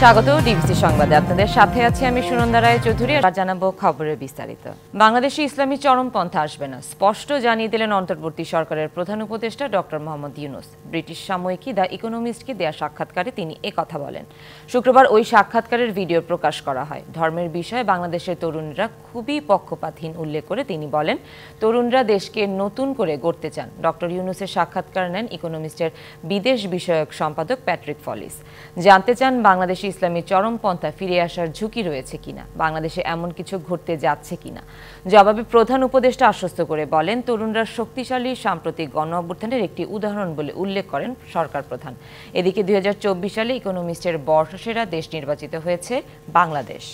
স্বাগত ডিবিসি সংবাদে আপনাদের সাথে আছি আমি সুনন্দা রায় চৌধুরী। আর জানাবো খবরের বিস্তারিত। বাংলাদেশে ইসলামী চরমপন্থা আসবে না স্পষ্ট জানিয়ে দিলেন অন্তর্বর্তী সরকারের প্রধান উপদেষ্টা ডক্টর মোহাম্মদ ইউনূস। ব্রিটিশ সাময়িকী দ্য ইকোনমিস্টকে দেয়া সাক্ষাৎকারে তিনি কথা বলেন। শুক্রবার ওই সাক্ষাৎকারের ভিডিও প্রকাশ করা হয়। ধর্মের বিষয়ে বাংলাদেশের তরুণরা খুবই পক্ষপাতহীন উল্লেখ করে তিনি বলেন, তরুণরা দেশকে নতুন করে গড়তে চান। ডক্টর ইউনূসের সাক্ষাৎকার নেন ইকোনমিস্টের বিদেশ বিষয়ক সম্পাদক প্যাট্রিক ফলিস। জানতে চান বাংলাদেশ ইসলামী চরমপন্থা ফিরে আসার ঝুঁকি রয়েছে কিনা, বাংলাদেশে এমন কিছু ঘটতে যাচ্ছে কিনা। জবাবে প্রধান উপদেষ্টা আশ্বস্ত করে বলেন, তরুণরা শক্তিশালী সাম্প্রতিক গণ অভ্যুত্থানের একটি উদাহরণ বলে উল্লেখ করেন সরকার প্রধান। এদিকে 2024 সালে ইকোনমিস্টের বর্ষসেরা দেশ নির্বাচিত হয়েছে বাংলাদেশ।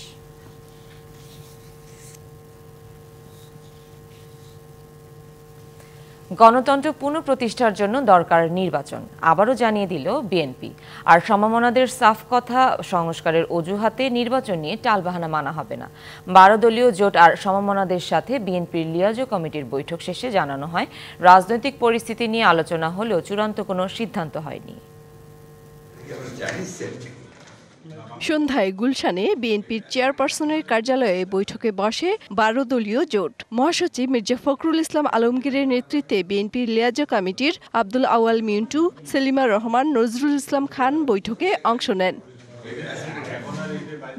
গণতন্ত্র পুনঃপ্রতিষ্ঠার জন্য দরকার নির্বাচন, আবারও জানিয়ে দিল বিএনপি। আর সমমনাদের সাফ কথা, সংস্কারের অজুহাতে নির্বাচন নিয়ে টালবাহানা মানা হবে না। 12 দলীয় জোট আর সমমনাদের সাথে বিএনপির লিয়াজো কমিটির বৈঠক শেষে জানানো হয়, রাজনৈতিক পরিস্থিতি নিয়ে আলোচনা হলেও চূড়ান্ত কোনো সিদ্ধান্ত হয়নি। সন্ধ্যায় গুলশানে বিএনপির চেয়ারপারসনের কার্যালয়ে বৈঠকে বসে 12 দলীয় জোট। মহাসচিব মির্জা ফখরুল ইসলাম আলমগীরের নেতৃত্বে বিএনপির লিয়াজো কমিটির আব্দুল আওয়াল মিন্টু, সেলিমা রহমান, নজরুল ইসলাম খান বৈঠকে অংশ নেন।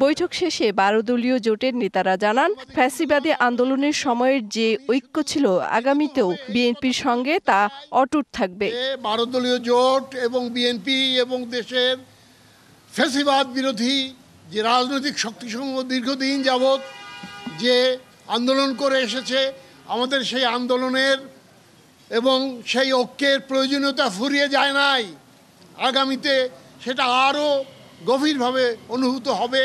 বৈঠক শেষে 12 দলীয় জোটের নেতারা জানান, ফ্যাসিবাদী আন্দোলনের সময়ের যে ঐক্য ছিল আগামীতেও বিএনপির সঙ্গে তা অটুট থাকবে। 12 দলীয় জোট এবং বিএনপি এবং দেশের ফ্যাসিবাদ বিরোধী যে রাজনৈতিক শক্তিসমূহ দীর্ঘদিন যাবৎ যে আন্দোলন করে এসেছে, আমাদের সেই আন্দোলনের এবং সেই ঐক্যের প্রয়োজনীয়তা ফুরিয়ে যায় নাই। আগামীতে সেটা আরও গভীরভাবে অনুভূত হবে।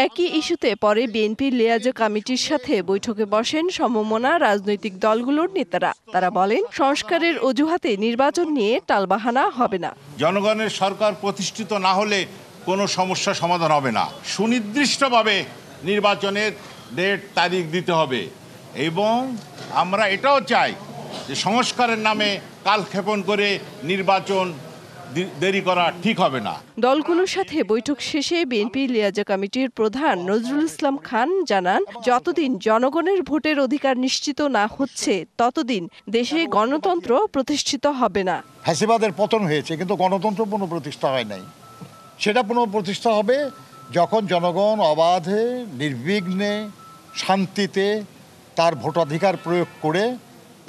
একই ইস্যুতে পরে বিএনপির লিয়াজো কমিটির সাথে বৈঠকে বসেন সমমনা রাজনৈতিক দলগুলোর নেতারা। তারা বলেন, সংস্কারের অজুহাতে নির্বাচন নিয়ে টালবাহানা হবে না। জনগণের সরকার প্রতিষ্ঠিত না হলে কোনো সমস্যা সমাধান হবে না। সুনির্দিষ্টভাবে নির্বাচনের ডেট তারিখ দিতে হবে এবং আমরা এটাও চাই যে সংস্কারের নামে কালক্ষেপণ করে নির্বাচন দেরি করা ঠিক হবে না। দলগুলোর সাথে বৈঠক শেষে বিএনপি লিয়াজো কমিটির প্রধান নজরুল ইসলাম খান জানান, যতদিন জনগণের ভোটের অধিকার নিশ্চিত না হচ্ছে ততদিন দেশে গণতন্ত্র প্রতিষ্ঠিত হবে না। ফ্যাসিবাদের পতন হয়েছে কিন্তু গণতন্ত্র পুনঃপ্রতিষ্ঠা হয় নাই। সেটা পুনঃপ্রতিষ্ঠা হবে যখন জনগণ অবাধে, নির্বিঘ্নে, শান্তিতে তার ভোটাধিকার প্রয়োগ করে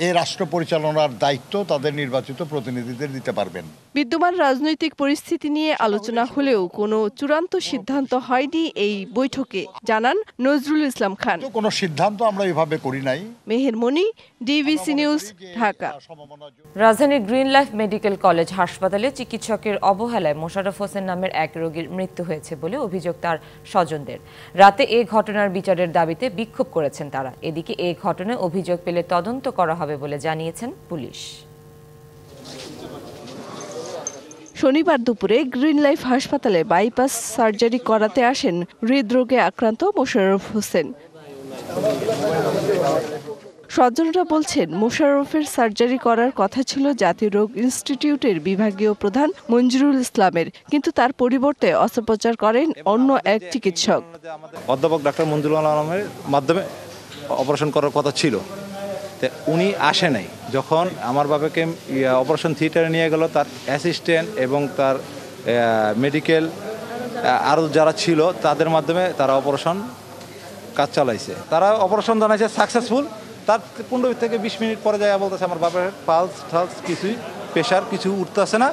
এই রাষ্ট্র পরিচালনার দায়িত্ব তাদের নির্বাচিত প্রতিনিধিদের দিতে পারবেন। বিদ্যমান রাজনৈতিক পরিস্থিতি নিয়ে আলোচনা হলেও কোনো চূড়ান্ত সিদ্ধান্ত হয়নি এই বৈঠকে, জানান নজরুল ইসলাম খান। কোনো সিদ্ধান্ত আমরা এভাবে করি নাই। মেহের মনি, ডিবিসি নিউজ, ঢাকা। রাজধানীর গ্রিন লাইফ মেডিকেল কলেজ হাসপাতালে চিকিৎসকের অবহেলায় মোশাররফ হোসেন নামের এক রোগীর মৃত্যু হয়েছে বলে অভিযোগ তার স্বজনদের। রাতে এই ঘটনার বিচারের দাবিতে বিক্ষোভ করেছেন তারা। এদিকে এই ঘটনায় অভিযোগ পেলে তদন্ত করা হবে বলে জানিয়েছেন পুলিশ। শনিবার দুপুরে গ্রিন লাইফ হাসপাতালে বাইপাস সার্জারি করাতে আসেন হৃদরোগে আক্রান্ত মোশাররফ হোসেন। স্বজনরা বলছেন, মোশাররফের সার্জারি করার কথা ছিল জাতীয় রোগ ইনস্টিটিউটের বিভাগীয় প্রধান মঞ্জুরুল ইসলামের, কিন্তু তার পরিবর্তে অস্ত্রোপচার করেন অন্য এক চিকিৎসক। অধ্যাপক ডাক্তার মঞ্জুরুল আলমের মাধ্যমে অপারেশন করার কথা ছিল, উনি আসে নাই। যখন আমার বাবাকে অপারেশন থিয়েটারে নিয়ে গেল, তার অ্যাসিস্ট্যান্ট এবং তার মেডিকেল আরও যারা ছিল তাদের মাধ্যমে তারা অপারেশন কাজ চালাইছে। তারা অপারেশন জানাইছে সাকসেসফুল। তার 15 থেকে 20 মিনিট পরে যায় বলতেছে আমার বাবার পালস টালস কিছুই, প্রেশার কিছু উঠতেছে না।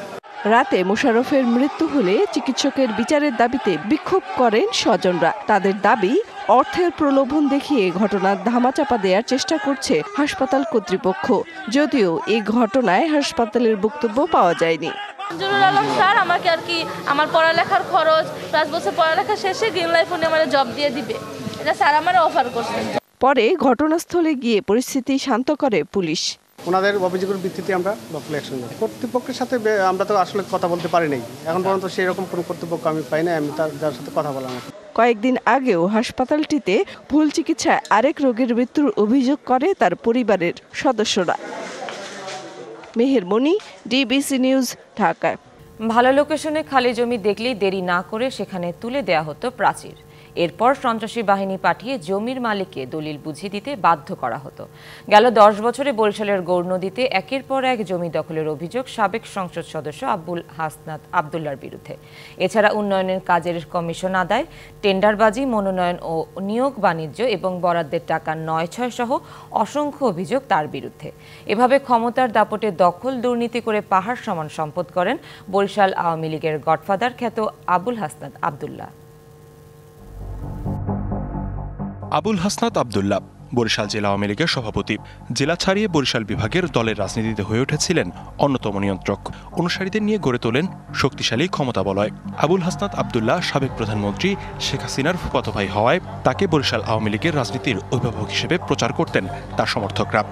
রাতে মোশাররফের মৃত্যু হলে চিকিৎসকের বিচারের দাবিতে বিক্ষোভ করেন স্বজনরা। তাদের দাবি, অর্থের প্রলোভন দেখিয়ে ঘটনার ধামাচাপা দেওয়ার চেষ্টা করছে হাসপাতাল কর্তৃপক্ষ। যদিও এই ঘটনায় হাসপাতালের বক্তব্য পাওয়া যায়নি। মঞ্জুরুল আলম স্যার আমাকে আর কি আমার পড়ালেখার খরচ 5 বছর পড়ালেখা শেষে গ্রিন লাইফ উনি আমার জব দিয়ে দিবে, এটা স্যার আমার অফার করছেন। পরে ঘটনাস্থলে গিয়ে পরিস্থিতি শান্ত করে পুলিশ। ওনাদের অভিযোগের ভিত্তিতে আমরা লফুল অ্যাকশন নিই। কর্তৃপক্ষের সাথে আমরা তো আসলে কথা বলতে পারি নাই, এখন পর্যন্ত সেরকম কোনো কর্তৃপক্ষ আমি পাই না। আমি যার সাথে কথা বললাম। কয়েকদিন আগেও হাসপাতালটিতে ভুল চিকিৎসায় আরেক রোগীর মৃত্যুর অভিযোগ করে তার পরিবারের সদস্যরা। মেহের মনি, ডিবিসি নিউজ, ঢাকা। ভালো লোকেশনে খালি জমি দেখলেই দেরি না করে সেখানে তুলে দেয়া হতো প্রাচীর। এরপর সন্ত্রাসী বাহিনী পাঠিয়ে জমির মালিককে দলিল বুঝিয়ে দিতে বাধ্য করা হতো। গেল 10 বছরে বরিশালের গৌরনদীতে একের পর এক জমি দখলের অভিযোগ সাবেক সংসদ সদস্য আবুল হাসনাত আবদুল্লার বিরুদ্ধে। এছাড়া উন্নয়নের কাজের কমিশন আদায়, টেন্ডারবাজি, মনোনয়ন ও নিয়োগ বাণিজ্য এবং বরাদ্দের টাকা ৯/৬ সহ অসংখ্য অভিযোগ তার বিরুদ্ধে। এভাবে ক্ষমতার দাপটে দখল দুর্নীতি করে পাহাড় সমান সম্পদ করেন বরিশাল আওয়ামী লীগের গডফাদার খ্যাত আবুল হাসনাত আবদুল্লাহ। আবুল হাসনাত আবদুল্লাহ বরিশাল জেলা আওয়ামী লীগের সভাপতি। জেলা ছাড়িয়ে বরিশাল বিভাগের দলের রাজনীতিতে হয়ে উঠেছিলেন অন্যতম নিয়ন্ত্রক। অনুসারীদের নিয়ে গড়ে তোলেন শক্তিশালী ক্ষমতা বলয়। আবুল হাসনাত আবদুল্লাহ সাবেক প্রধানমন্ত্রী শেখ হাসিনার ফুফাতো ভাই হওয়ায় তাকে বরিশাল আওয়ামী লীগের রাজনীতির অভিভাবক হিসেবে প্রচার করতেন তার সমর্থকরা।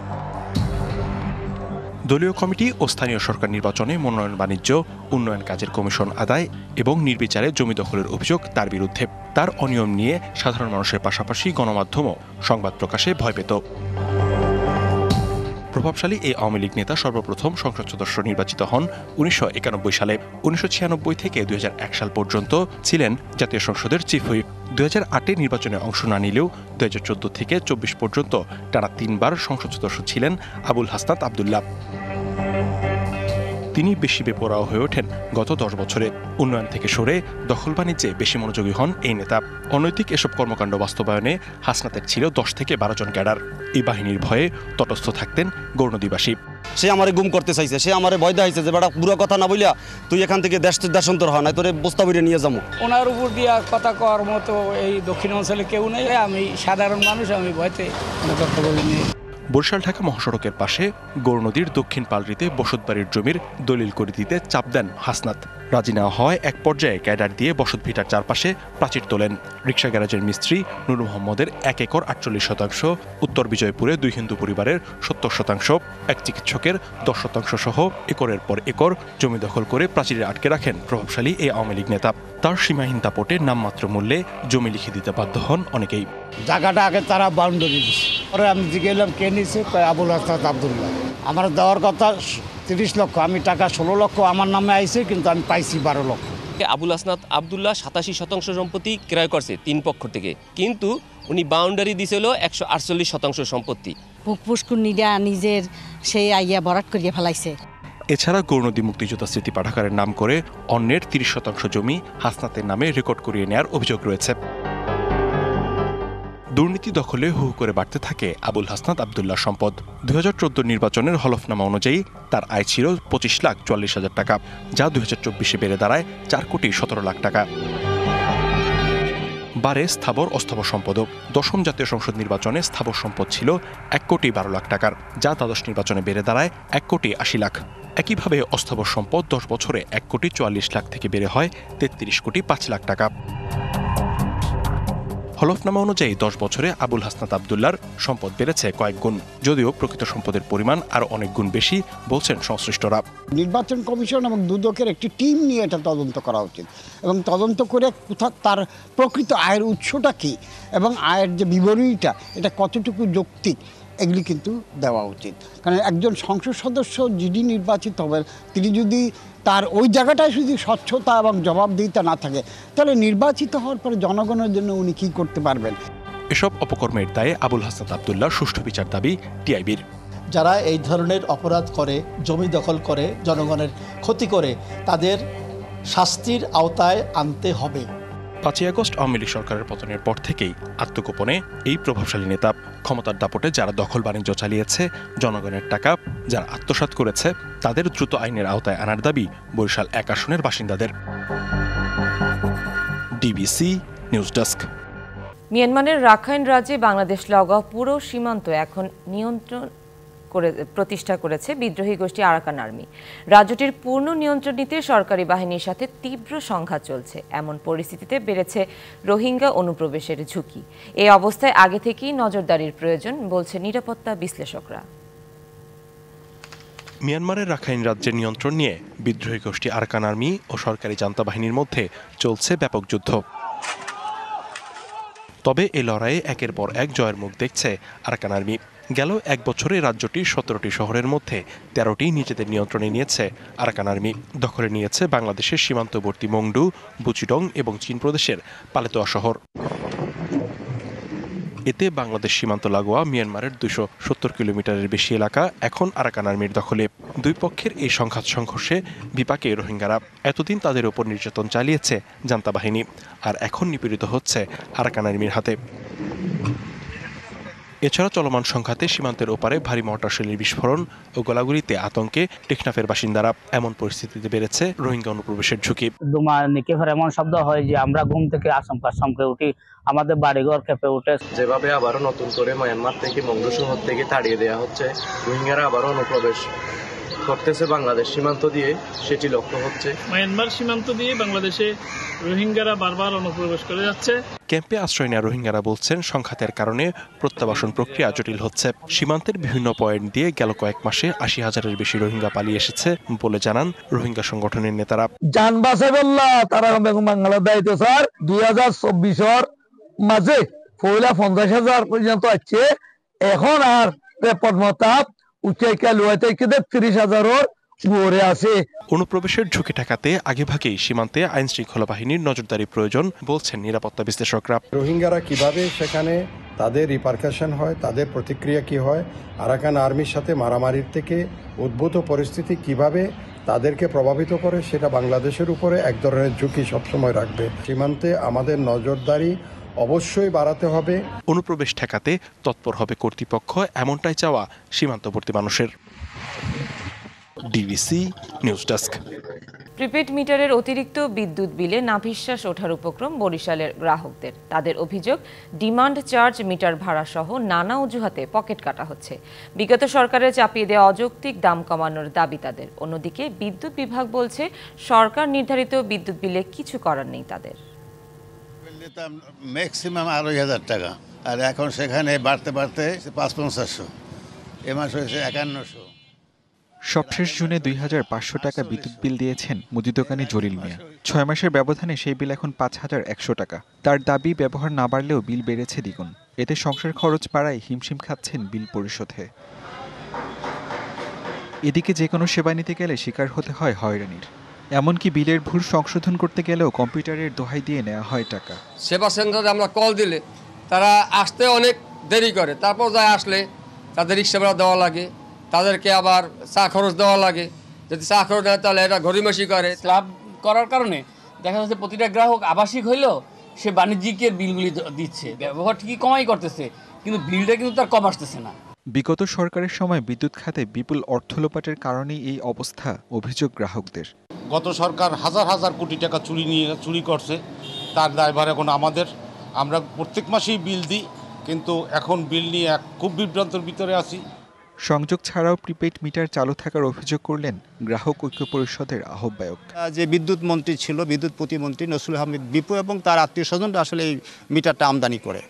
দলীয় কমিটি ও স্থানীয় সরকার নির্বাচনে মনোনয়ন বাণিজ্য, উন্নয়ন কাজের কমিশন আদায় এবং নির্বিচারে জমি দখলের অভিযোগ তার বিরুদ্ধে। তার অনিয়ম নিয়ে সাধারণ মানুষের পাশাপাশি গণমাধ্যমও সংবাদ প্রকাশে ভয় পেত। প্রভাবশালী এই আওয়ামী লীগ নেতা সর্বপ্রথম সংসদ সদস্য নির্বাচিত হন ১৯৯১ সালে। ১৯৯৬ থেকে ২০০১ সাল পর্যন্ত ছিলেন জাতীয় সংসদের চিফ হুইপ। ২০০৮ নির্বাচনে অংশ না নিলেও ২০১৪ থেকে ২৪ পর্যন্ত টানা ৩ বার সংসদ সদস্য ছিলেন আবুল হাসনাত আবদুল্লাহ। তিনি বেশি বেপরোয়া হয়ে ওঠেন গত 10 বছরে। উন্নয়ন থেকে সরে দখল বাণিজ্যে বেশি মনোযোগী হন এই নেতা। অনৈতিক এসব কর্মকাণ্ড বাস্তবায়নে হাসনাতের ছিল 10 থেকে 12 জন ক্যাডার। এই বাহিনীর ভয়ে তটস্থ থাকতেন গৌরনদীবাসী। সে আমারে গুম করতে চাইছে, সে আমারে ভয় দেখাইছে যে বেটা পুরো কথা না বলিয়া তুই এখান থেকে দেশান্তর হয় না, তোরে বস্তা বইরে নিয়ে যাবো। ওনার উপর দিয়া কথা কওয়ার মতো এই দক্ষিণ অঞ্চলে কেউ নেই। আমি সাধারণ মানুষ, আমি ভয়তে কথা বলিনি। বরিশাল ঢাকা মহাসড়কের পাশে গৌরনদীর দক্ষিণ পালরিতে বসতবাড়ির জমির দলিল করে দিতে চাপ দেন হাসনাত। রাজি না হওয়ায় এক পর্যায়ে ক্যাডার দিয়ে বসতভিটার চারপাশে প্রাচীর তোলেন। রিকশা গ্যারেজের মিস্ত্রি নূর মোহাম্মদের 1 একর 48%, উত্তর বিজয়পুরে 2 হিন্দু পরিবারের 70%, এক চিকিৎসকের 10% সহ একরের পর একর জমি দখল করে প্রাচীরে আটকে রাখেন প্রভাবশালী এই আওয়ামী লীগ নেতা। তার সীমাহীন দাপটে নামমাত্র মূল্যে জমি লিখে দিতে বাধ্য হন অনেকেই। জায়গাটা আগে তারা বাউন্ডারি দিচ্ছে, পরে আমি জিজ্ঞেলাম কে নিচ্ছে, আবুল হাসনাত আবদুল্লাহ। আমার দেওয়ার কথা 30 লক্ষ, আমি টাকা 16 লক্ষ আমার নামে আইছে, কিন্তু আমি পাইছি 12 লক্ষ। আবুল হাসনাত আবদুল্লাহ 87% সম্পত্তি ক্রয় করছে 3 পক্ষ থেকে, কিন্তু উনি বাউন্ডারি দিছিল 148% সম্পত্তি। পুষ্কুনি দেয়া নিজের সেই আইয়া ভরাট করিয়ে ফেলাইছে। এছাড়া গৌরনদী মুক্তিযোদ্ধা স্মৃতি পাঠাগারের নাম করে অন্যের 30% জমি হাসনাতের নামে রেকর্ড করিয়ে নেওয়ার অভিযোগ রয়েছে। দুর্নীতি দখলে হু করে বাড়তে থাকে আবুল হাসনাত আবদুল্লাহ সম্পদ। 2014 নির্বাচনের হলফনামা অনুযায়ী তার আয় ছিল 25,44,000 টাকা, যা 2024-এ বেড়ে দাঁড়ায় 4,17,00,000 টাকা। বারে স্থাবর অস্থাবর সম্পদও। 10ম জাতীয় সংসদ নির্বাচনে স্থাবর সম্পদ ছিল 1,12,00,000 টাকার, যা দ্বাদশ নির্বাচনে বেড়ে দাঁড়ায় 1,80,00,000। একইভাবে অস্থাবর সম্পদ 10 বছরে 1,44,00,000 থেকে বেড়ে হয় 33,05,00,000 টাকা। হলফনামা অনুযায়ী 10 বছরে আবুল হাসনাত আবদুল্লাহর সম্পদ বেড়েছে কয়েক গুণ, যদিও প্রকৃত সম্পদের পরিমাণ আরও অনেক গুণ বেশি বলছেন সংশ্লিষ্টরা। নির্বাচন কমিশন এবং দুদকের একটি টিম নিয়ে এটা তদন্ত করা উচিত, এবং তদন্ত করে কোথা তার প্রকৃত আয়ের উৎসটা কী এবং আয়ের যে বিবরণীটা এটা কতটুকু যৌক্তিক, এগুলি কিন্তু দেওয়া উচিত। কারণ একজন সংসদ সদস্য যিনি নির্বাচিত হবেন, তিনি যদি তার ওই জায়গাটায় শুধু স্বচ্ছতা এবং জবাবদিহিতা না থাকে, তাহলে নির্বাচিত হওয়ার পরে জনগণের জন্য উনি কী করতে পারবেন। এসব অপকর্মের দায়ে আবুল হাসনাত আবদুল্লাহর সুষ্ঠু বিচার দাবি টিআইবির। যারা এই ধরনের অপরাধ করে, জমি দখল করে, জনগণের ক্ষতি করে, তাদের শাস্তির আওতায় আনতে হবে। 5ই আগস্ট আওয়ামী লীগ সরকারের পতনের পর থেকেই আত্মগোপনে এই প্রভাবশালী নেতা ক্ষমতার দাপটে যারা দখল বাণিজ্য চালিয়েছে, জনগণের টাকা যারা আত্মসাৎ করেছে, তাদের দ্রুত আইনের আওতায় আনার দাবি বরিশাল 1 আসনের বাসিন্দাদের। DBC news desk. মিয়ানমারের রাখাইন রাজ্যে বাংলাদেশ লগা পুরো সীমান্ত এখন নিয়ন্ত্রণ প্রতিষ্ঠা করেছে বিদ্রোহী গোষ্ঠী আরাকান আর্মি। রাজ্যটির পূর্ণ নিয়ন্ত্রণ নিতে সরকারি বাহিনীর সাথে তীব্র সংঘাত চলছে। এমন পরিস্থিতিতে বেড়েছে রোহিঙ্গা অনুপ্রবেশের ঝুঁকি। এই অবস্থায় আগে থেকেই নজরদারির প্রয়োজন বলছে নিরাপত্তা বিশ্লেষকরা। মিয়ানমারের রাখাইন রাজ্যের নিয়ন্ত্রণ নিয়ে বিদ্রোহী গোষ্ঠী আরাকান আর্মি ও সরকারি জান্তা বাহিনীর মধ্যে চলছে ব্যাপক যুদ্ধ। তবে এই লড়াইয়ে একের পর এক জয়ের মুখ দেখছে আরাকান আর্মি। গেল এক বছরে রাজ্যটি 17টি শহরের মধ্যে 13টি নিজেদের নিয়ন্ত্রণে নিয়েছে আরাকান আর্মি। দখলে নিয়েছে বাংলাদেশের সীমান্তবর্তী মংডু, বুচিডং এবং চীন প্রদেশের পালেতোয়া শহর। এতে বাংলাদেশ সীমান্ত লাগোয়া মিয়ানমারের 270 কিলোমিটারের বেশি এলাকা এখন আরাকান আর্মির দখলে। দুই পক্ষের এই সংঘাত সংঘর্ষে বিপাকে রোহিঙ্গারা। এতদিন তাদের ওপর নির্যাতন চালিয়েছে জান্তা বাহিনী, আর এখন নিপীড়িত হচ্ছে আরাকান আর্মির হাতে। এছাড়া চলমান সংঘাতে সীমান্তের ওপারে ভারী মর্টারশেলের বিস্ফোরণ ও গোলাগুলিতে আতঙ্কে টেকনাফের বাসিন্দারা। এমন পরিস্থিতিতে বেড়েছে রোহিঙ্গা অনুপ্রবেশের ঝুঁকি। এমন শব্দ হয় যে আমরা ঘুম থেকে আচমকে উঠি, আমাদের বাড়িঘর কেঁপে উঠে। যেভাবে আবারও নতুন করে মায়ানমার থেকে মংডু শহর থেকে তাড়িয়ে দেওয়া হচ্ছে, রোহিঙ্গারা আবারও অনুপ্রবেশ করতেছে বাংলাদেশ সীমান্ত দিয়ে, সেটি লক্ষ্য হচ্ছে। মায়ানমার সীমান্ত দিয়ে বাংলাদেশে রোহিঙ্গারা বারবার অনুপ্রবেশ করে যাচ্ছে। ক্যাম্পে আশ্রয় নেওয়া রোহিঙ্গারা বলছেন সংঘাতের কারণে প্রত্যাবাসন প্রক্রিয়া জটিল হচ্ছে। সীমান্তের বিভিন্ন পয়েন্ট দিয়ে গেল কয়েক মাসে 80,000-এর বেশি রোহিঙ্গা পালিয়ে এসেছে বলে জানান রোহিঙ্গা সংগঠনের নেতারা। জান বাঁচে বললা তারা বাংলা দায়িত্ব স্যার 2024-এর মাঝে পয়লা 50,000 পর্যন্ত আছে। এখন আর পদ্মতাপ অনুপ্রবেশের ঝুঁকি ঠেকাতে আগেভাগেই সীমান্তে আইন শৃঙ্খলা বাহিনীর নজরদারি প্রয়োজন বলছেন নিরাপত্তা বিশ্লেষকরা। রোহিঙ্গারা কিভাবে সেখানে তাদের রিপারকাশন হয়, তাদের প্রতিক্রিয়া কি হয়, আরাকান আর্মির সাথে মারামারির থেকে উদ্ভূত পরিস্থিতি কিভাবে তাদেরকে প্রভাবিত করে, সেটা বাংলাদেশের উপরে এক ধরনের ঝুঁকি সবসময় রাখবে। সীমান্তে আমাদের নজরদারি অবশ্যই বাড়াতে হবে। অনুপ্রবেশ ঠেকাতে তৎপর হবে কর্তৃপক্ষ, এমনটাই চাওয়া সীমান্তবর্তী মানুষের। DBC news desk. প্রিপেড মিটারের অতিরিক্ত বিদ্যুৎ বিলে নাভিশ্বাস ওঠার উপক্রম বরিশালের গ্রাহকদের। তাদের অভিযোগ, ডিমান্ড চার্জ, মিটার ভাড়া সহ নানা অজুহাতে পকেট কাটা হচ্ছে। বিগত সরকারের চাপিয়ে দেওয়া অযৌক্তিক দাম কমানোর দাবি তাদের। অন্যদিকে বিদ্যুৎ বিভাগ বলছে সরকার নির্ধারিত বিদ্যুৎ বিলে কিছু করার নেই তাদের। ম্যাক্সিমাম 2,500 টাকা, আর এখন সেখানে বাড়তে 500-500, এ মাস হয়েছে 5100। সবশেষ জুনে 2,500 টাকা বিদ্যুৎ বিল দিয়েছেন মুদি দোকানি জলিল মিয়া। 6 মাসের ব্যবধানে সেই বিল এখন 5,100 টাকা। তার দাবি, ব্যবহার না বাড়লেও বিল বেড়েছে দ্বিগুণ। এতে সংসার খরচ বাড়ায় হিমশিম খাচ্ছেন বিল পরিশোধে। এদিকে যে কোনো সেবা নিতে গেলে শিকার হতে হয় হয়রানির। এমনকি বিলের ভুল সংশোধন করতে গেলেও কম্পিউটারের দোহাই দিয়ে নেওয়া হয় টাকা। সেবা সেন্টারে আমরা কল দিলে তারা আসতে অনেক দেরি করে, তারপর যায় আসলে তাদের রিক্সা ভাড়া দেওয়া লাগে, তাদেরকে আবার চা খরচ দেওয়া লাগে। যদি চা খরচ দেয় তাহলে এটা গড়িমসি করে। স্ল্যাব করার কারণে দেখা যাচ্ছে প্রতিটা গ্রাহক আবাসিক হইলেও সে বাণিজ্যিকের বিলগুলি দিচ্ছে, ব্যবহার ঠিকই কমাই করতেছে, কিন্তু বিলটা কিন্তু তার কম আসতেছে না। বিগত সরকারের সময় বিদ্যুৎ খাতে বিপুল অর্থ লোপাটের কারণেই এই অবস্থা, অভিযোগ গ্রাহকদের। গত সরকার হাজার হাজার কোটি টাকা চুরি করছে, তার দায়ভার এখন আমাদের। আমরা প্রত্যেক মাসেই বিল দিই, কিন্তু এখন বিল নিয়ে খুব বিভ্রান্তের ভিতরে আছি। সংযোগ ছাড়াও প্রিপেড মিটার চালু থাকার অভিযোগ করলেন গ্রাহক ঐক্য পরিষদের আহ্বায়ক। যে বিদ্যুৎ মন্ত্রী ছিল, বিদ্যুৎ প্রতিমন্ত্রী নসরুল আহমেদ বিপু এবং তার আত্মীয় স্বজনরা আসলে এই মিটারটা আমদানি করে,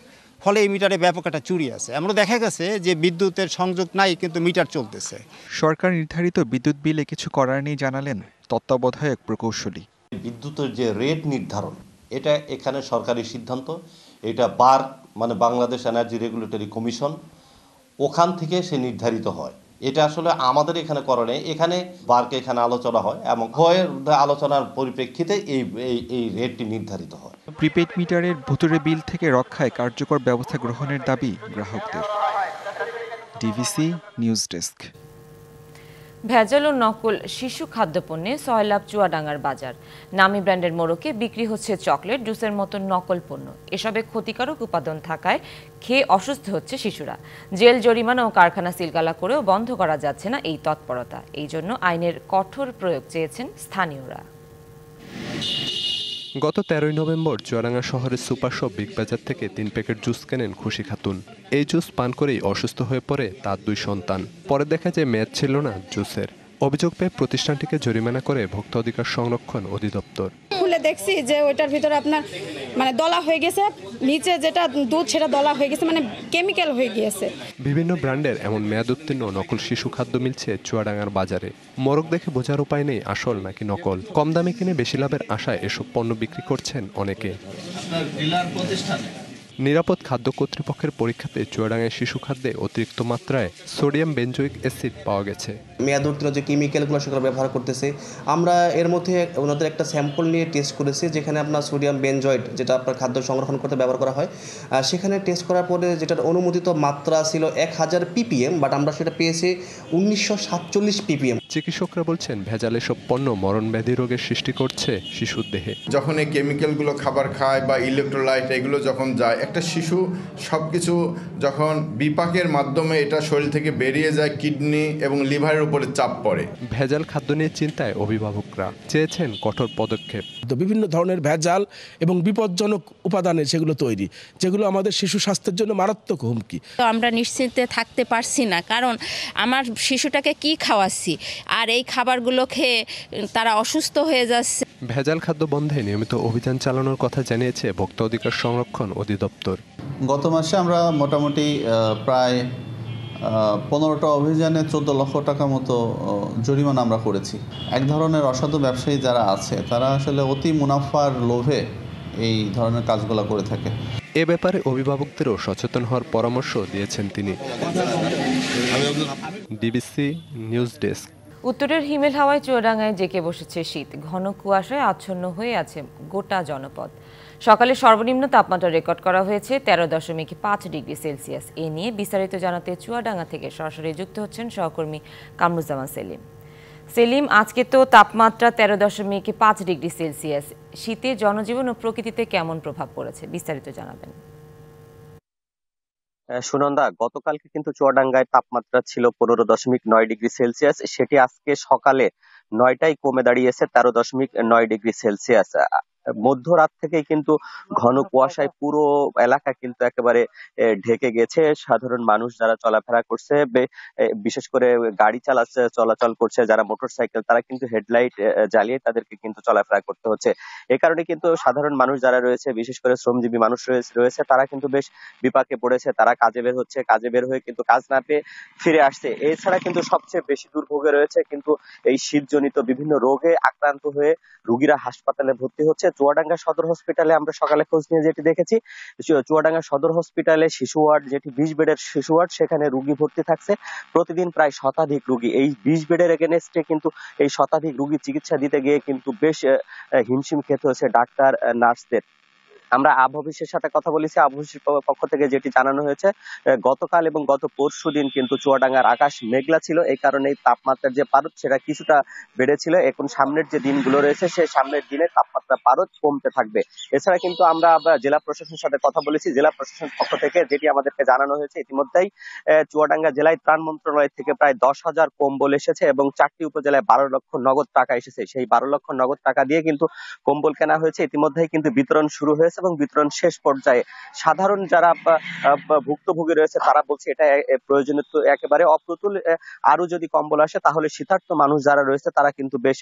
ফলে এই মিটারে ব্যাপক একটা চুরি আছে। আমরা দেখা গেছে যে বিদ্যুতের সংযোগ নাই কিন্তু মিটার চলতেছে। সরকার নির্ধারিত বিদ্যুৎ বিলে কিছু করার নেই জানালেন তত্ত্বাবধায়ক প্রকৌশলী। বিদ্যুতের যে রেট নির্ধারণ, এটা এখানে সরকারি সিদ্ধান্ত। এটা বাংলাদেশ এনার্জি রেগুলেটরি কমিশন, ওখান থেকে সে নির্ধারিত হয়। এটা আসলে আমাদের এখানে করে নেই, এখানে বারকে এখানে আলোচনা হয় এবং আলোচনার পরিপ্রেক্ষিতে এই রেটটি নির্ধারিত হয়। প্রিপেড মিটারের ভুতুড়ে বিল থেকে রক্ষায় কার্যকর ব্যবস্থা গ্রহণের দাবি গ্রাহকদের। DBC news desk. ভেজাল ও নকল শিশু খাদ্যপণ্যে সয়লাভ চুয়াডাঙ্গার বাজার। নামি ব্র্যান্ডের মোড়কে বিক্রি হচ্ছে চকলেট, জুসের মতো নকল পণ্য। এসবে ক্ষতিকারক উপাদান থাকায় খেয়ে অসুস্থ হচ্ছে শিশুরা। জেল, জরিমানা ও কারখানা সিলগালা করেও বন্ধ করা যাচ্ছে না এই তৎপরতা। এই জন্য আইনের কঠোর প্রয়োগ চেয়েছেন স্থানীয়রা। গত 13 নভেম্বর চুয়াডাঙ্গা শহরের সুপার শপ বিগ বাজার থেকে 3 প্যাকেট জুস কেনেন খুশি খাতুন। এই জুস পান করেই অসুস্থ হয়ে পড়ে তার 2 সন্তান। পরে দেখা যায় মেয়াদ ছিল না জুসের। অভিযোগ পেয়ে প্রতিষ্ঠানটিকে জরিমানা করে ভোক্তা অধিকার সংরক্ষণ অধিদপ্তর। খুলে দেখছি যে ওইটার ভিতরে আপনার দলা হয়ে গেছে, নিচে যেটা দুধ সেটা দলা হয়ে গেছে, কেমিক্যাল হয়ে গিয়েছে। বিভিন্ন ব্র্যান্ডের এমন মেয়াদ উত্তীর্ণ নকল শিশু খাদ্য মিলছে চুয়াডাঙ্গার বাজারে। মোড়ক দেখে বোঝার উপায় নেই আসল নাকি নকল। কম দামে কিনে বেশি লাভের আশায় এসব পণ্য বিক্রি করছেন অনেকে। নিরাপদ খাদ্য কর্তৃপক্ষের পরীক্ষাতে চুয়াডাঙ্গায় শিশু খাদ্যে অতিরিক্ত মাত্রায় সোডিয়াম বেনজোইক অ্যাসিড পাওয়া গেছে। মেয়াদ উত্তীর্ণ যে কেমিক্যালগুলো সেগুলো ব্যবহার করতেছে, আমরা এর মধ্যে ওনাদের একটা স্যাম্পল নিয়ে টেস্ট করেছি, যেখানে আপনার সোডিয়াম বেনজয়েড যেটা আপনার খাদ্য সংরক্ষণ করতে ব্যবহার করা হয়, সেখানে টেস্ট করার পরে যেটার অনুমোদিত মাত্রা ছিল 1000 ppm, বাট আমরা সেটা পেয়েছি 1947 ppm। চিকিৎসকরা বলছেন ভেজাল এসব পণ্য মরণব্যাধি রোগের সৃষ্টি করছে শিশুর দেহে। যখন এই কেমিক্যালগুলো খাবার খায় বা ইলেকট্রোলাইট এগুলো যখন যায়, একটা শিশু সব কিছু যখন বিপাকের মাধ্যমে এটা শরীর থেকে বেরিয়ে যায়, কিডনি এবং লিভারের উপরে চাপ পড়ে। ভেজাল খাদ্য নিয়ে চিন্তায় অভিভাবকরা চেয়েছেন কঠোর পদক্ষেপ। বিভিন্ন ধরনের ভেজাল এবং বিপজ্জনক উপাদানের সেগুলো তৈরি, যেগুলো আমাদের শিশু স্বাস্থ্যের জন্য মারাত্মক হুমকি। তো আমরা নিশ্চিন্তে থাকতে পারছি না, কারণ আমার শিশুটাকে কি খাওয়াচ্ছি, আর এই খাবারগুলো খেয়ে তারা অসুস্থ হয়ে যাচ্ছে। ভেজাল খাদ্য বন্ধে নিয়মিত অভিযান চালানোর কথা জানিয়েছে ভোক্তা অধিকার সংরক্ষণ অধিদপ্তর। গত মাসে আমরা মোটামুটি প্রায় 15টা অভিযানে 14 লক্ষ টাকা মতো জরিমানা আমরা করেছি। এক ধরনের অসাধু ব্যবসায়ী যারা আছে তারা আসলে অতি মুনাফার লোভে এই ধরনের কাজগুলো করে থাকে। এ ব্যাপারে অভিভাবকদেরও সচেতন হওয়ার পরামর্শ দিয়েছেন তিনি। DBC news desk. উত্তরের হিমেল হাওয়ায় চুয়াডাঙ্গায় জেঁকে বসেছে শীত। ঘন কুয়াশায় আচ্ছন্ন হয়ে আছে গোটা জনপদ। সকালে সর্বনিম্ন তাপমাত্রা রেকর্ড করা হয়েছে 13.5 ডিগ্রি সেলসিয়াস। এ নিয়ে বিস্তারিত জানাতে চুয়াডাঙ্গা থেকে সরাসরি যুক্ত হচ্ছেন সহকর্মী কামরুজ্জামান সেলিম। সেলিম, আজকে তো তাপমাত্রা 13.5 ডিগ্রি সেলসিয়াস। শীতে জনজীবন ও প্রকৃতিতে কেমন প্রভাব পড়েছে, বিস্তারিত জানাবেন। সুনন্দা, গতকালকে কিন্তু চুয়াডাঙ্গায় তাপমাত্রা ছিল 15.9 ডিগ্রি সেলসিয়াস। সেটি আজকে সকালে 9টায় কমে দাঁড়িয়েছে 13.9 ডিগ্রি সেলসিয়াস। মধ্যরাত থেকেই কিন্তু ঘন কুয়াশায় পুরো এলাকা কিন্তু একেবারে ঢেকে গেছে। সাধারণ মানুষ যারা চলাফেরা করছে, বিশেষ করে গাড়ি চলাচল করছে যারা মোটরসাইকেল, তারা কিন্তু হেডলাইট জ্বালিয়ে তাদেরকে কিন্তু চলাফেরা করতে হচ্ছে। এ কারণে কিন্তু সাধারণ মানুষ যারা রয়েছে, বিশেষ করে শ্রমজীবী মানুষ রয়েছে, তারা কিন্তু বেশ বিপাকে পড়েছে। তারা কাজে বের হচ্ছে, কাজে বের হয়ে কিন্তু কাজ না পেয়ে ফিরে আসছে। এছাড়া কিন্তু সবচেয়ে বেশি দুর্ভোগে রয়েছে কিন্তু এই শীতজনিত বিভিন্ন রোগে আক্রান্ত হয়ে রোগীরা হাসপাতালে ভর্তি হচ্ছে। চুয়াডাঙ্গা সদর হসপিটালে আমরা সকালে খোঁজ নিয়ে যেটি দেখেছি, চুয়াডাঙ্গা সদর হসপিটালে শিশু ওয়ার্ড, যেটি 20 বেডের শিশু ওয়ার্ড, সেখানে রোগী ভর্তি থাকছে প্রতিদিন প্রায় শতাধিক রোগী। এই 20 বেডের এগেনস্টে কিন্তু এই শতাধিক রোগী চিকিৎসা দিতে গিয়ে কিন্তু বেশ হিমশিম খেতে হচ্ছে ডাক্তার, নার্সদের। আমরা আবহাওয়া অফিসের সাথে কথা বলেছি। আবহাওয়া অফিসের পক্ষ থেকে যেটি জানানো হয়েছে, গতকাল এবং গত পরশু দিন কিন্তু চুয়াডাঙ্গার আকাশ মেঘলা ছিল। এই কারণে তাপমাত্রার যে পারদ সেটা কিছুটা বেড়েছিল। এখন সামনের যে দিনগুলো রয়েছে, সেই সামনের দিনে তাপমাত্রা পারদ কমতে থাকবে। এছাড়া কিন্তু আমরা জেলা প্রশাসনের সাথে কথা বলেছি। জেলা প্রশাসনের পক্ষ থেকে যেটি আমাদেরকে জানানো হয়েছে, ইতিমধ্যেই চুয়াডাঙ্গা জেলায় ত্রাণ মন্ত্রণালয় থেকে প্রায় 10,000 কম্বল এসেছে এবং 4টি উপজেলায় 12 লক্ষ নগদ টাকা এসেছে। সেই 12 লক্ষ নগদ টাকা দিয়ে কিন্তু কম্বল কেনা হয়েছে। ইতিমধ্যেই কিন্তু বিতরণ শুরু হয়েছে এবং বিতরণ শেষ পর্যায়ে। সাধারণ যারা ভুক্তভোগী রয়েছে তারা বলছে এটা প্রয়োজনীয় তো একেবারে অপ্রতুল। আরো যদি কম্বল আসে তাহলে শীতার্ত মানুষ যারা রয়েছে তারা কিন্তু বেশ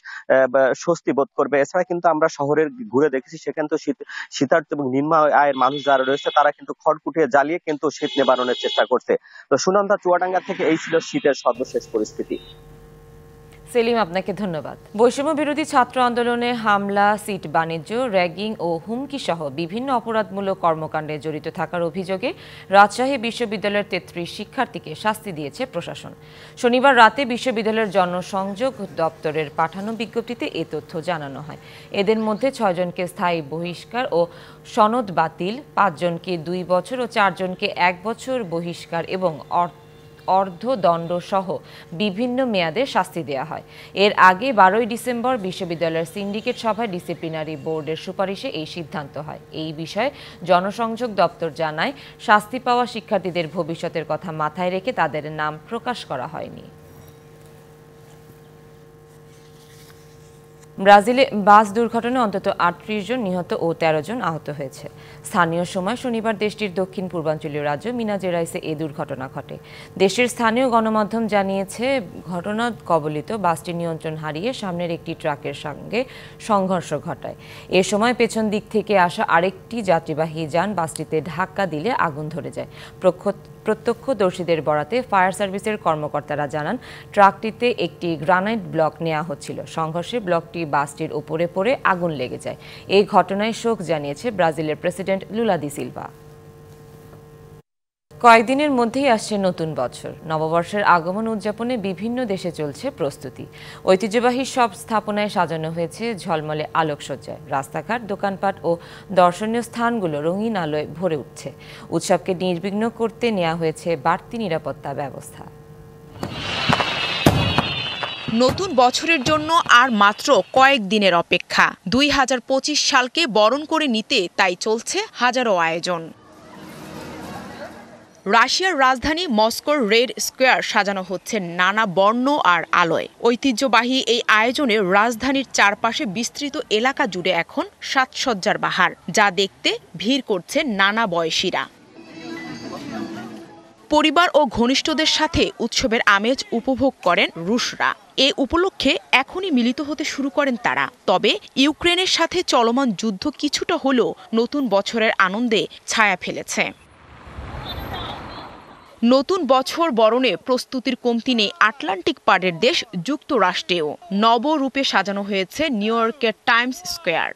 স্বস্তি বোধ করবে। এছাড়া কিন্তু আমরা শহরের ঘুরে দেখেছি, সেখানে তো শীতার্ত এবং নিম্ন আয়ের মানুষ যারা রয়েছে তারা কিন্তু খড়কুটিয়ে জ্বালিয়ে কিন্তু শীত নিবারণের চেষ্টা করছে। তো সুনন্দা, চুয়াডাঙ্গা থেকে এই ছিল শীতের সর্বশেষ পরিস্থিতি। সেলিম, আপনাকে ধন্যবাদ। বৈষম্য বিরোধী ছাত্র আন্দোলনে হামলা, সিট বাণিজ্য, র্যাগিং ও হুমকি সহ বিভিন্ন অপরাধমূলক কর্মকাণ্ডে জড়িত থাকার অভিযোগে রাজশাহী বিশ্ববিদ্যালয়ের 33 শিক্ষার্থীকে শাস্তি দিয়েছে প্রশাসন। শনিবার রাতে বিশ্ববিদ্যালয়ের জনসংযোগ দপ্তরের পাঠানো বিজ্ঞপ্তিতে এ তথ্য জানানো হয়। এদের মধ্যে 6 জনকে স্থায়ী বহিষ্কার ও সনদ বাতিল, 5 জনকে 2 বছর ও 4 জনকে 1 বছর বহিষ্কার এবং অর্ধদণ্ড সহ বিভিন্ন মেয়াদে শাস্তি দেওয়া হয়। এর আগে 12 ডিসেম্বর বিশ্ববিদ্যালয়ের সিন্ডিকেট সভায় ডিসিপ্লিনারি বোর্ডের সুপারিশে এই সিদ্ধান্ত হয়। এই বিষয়ে জনসংযোগ দপ্তর জানায়, শাস্তি পাওয়া শিক্ষার্থীদের ভবিষ্যতের কথা মাথায় রেখে তাদের নাম প্রকাশ করা হয়নি। ব্রাজিলে বাস দুর্ঘটনায় অন্তত 38 জন নিহত ও 13 জন আহত হয়েছে। স্থানীয় সময় শনিবার দেশটির দক্ষিণ পূর্বাঞ্চলীয় রাজ্য মিনা জেরাইসে এই দুর্ঘটনা ঘটে। দেশের স্থানীয় গণমাধ্যম জানিয়েছে, ঘটনা কবলিত বাসটি নিয়ন্ত্রণ হারিয়ে সামনের একটি ট্রাকের সঙ্গে সংঘর্ষ ঘটায়। এ সময় পেছন দিক থেকে আসা আরেকটি যাত্রীবাহী যান বাসটিতে ধাক্কা দিলে আগুন ধরে যায়। প্রত্যক্ষদর্শীদের বরাতে ফায়ার সার্ভিসের কর্মকর্তারা জানান, ট্রাকটিতে একটি গ্রানাইট ব্লক নেওয়া হচ্ছিল। সংঘর্ষে ব্লকটি বাসটির উপরে পড়ে আগুন লেগে যায়। এই ঘটনায় শোক জানিয়েছে ব্রাজিলের প্রেসিডেন্ট লুলা দি সিলভা। কয়েকদিনের মধ্যেই আসছে নতুন বছর। নববর্ষের আগমন উদযাপনে বিভিন্ন দেশে চলছে প্রস্তুতি। ঐতিহ্যবাহী সব স্থাপনায় সাজানো হয়েছে ঝলমলে আলোকসজ্জায়। রাস্তাঘাট, দোকানপাট ও দর্শনীয় স্থানগুলো রঙিন আলোয় ভরে উঠছে। উৎসবকে নির্বিঘ্ন করতে নেওয়া হয়েছে বাড়তি নিরাপত্তা ব্যবস্থা। নতুন বছরের জন্য আর মাত্র কয়েক দিনের অপেক্ষা। 2025 সালকে বরণ করে নিতে তাই চলছে হাজারো আয়োজন। রাশিয়ার রাজধানী মস্কোর রেড স্কোয়ার সাজানো হচ্ছে নানা বর্ণ আর আলোয়। ঐতিহ্যবাহী এই আয়োজনে রাজধানীর চারপাশে বিস্তৃত এলাকা জুড়ে এখন সাজসজ্জার বাহার, যা দেখতে ভিড় করছে নানা বয়সীরা। পরিবার ও ঘনিষ্ঠদের সাথে উৎসবের আমেজ উপভোগ করেন রুশরা। এ উপলক্ষে এখনই মিলিত হতে শুরু করেন তারা। তবে ইউক্রেনের সাথে চলমান যুদ্ধ কিছুটা হলেও নতুন বছরের আনন্দে ছায়া ফেলেছে। নতুন বছর বরণে প্রস্তুতির কমতি নেই আটলান্টিক পাড়ের দেশ যুক্তরাষ্ট্রেও। নবরূপে সাজানো হয়েছে নিউ ইয়র্কের টাইমস স্কোয়ার।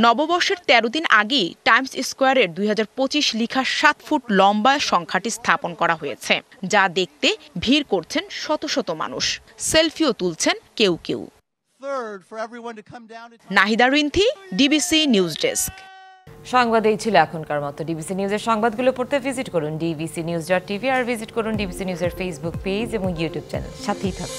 নববর্ষের 13 দিন আগেই টাইমস স্কোয়ারের 2025 লিখা 7 ফুট লম্বা সংখ্যাটি স্থাপন করা হয়েছে, যা দেখতে ভিড় করছেন শত শত মানুষ। সেলফিও তুলছেন কেউ কেউ। Nahida Rinthi, DBC news desk. সংবাদ এই ছিল এখনকার মতো। ডিবিসি নিউজের সংবাদগুলো পড়তে ভিজিট করুন dbcnews.tv আর ভিজিট করুন ডিবিসি নিউজের ফেসবুক পেজ এবং ইউটিউব চ্যানেল। সাথেই থাকুন।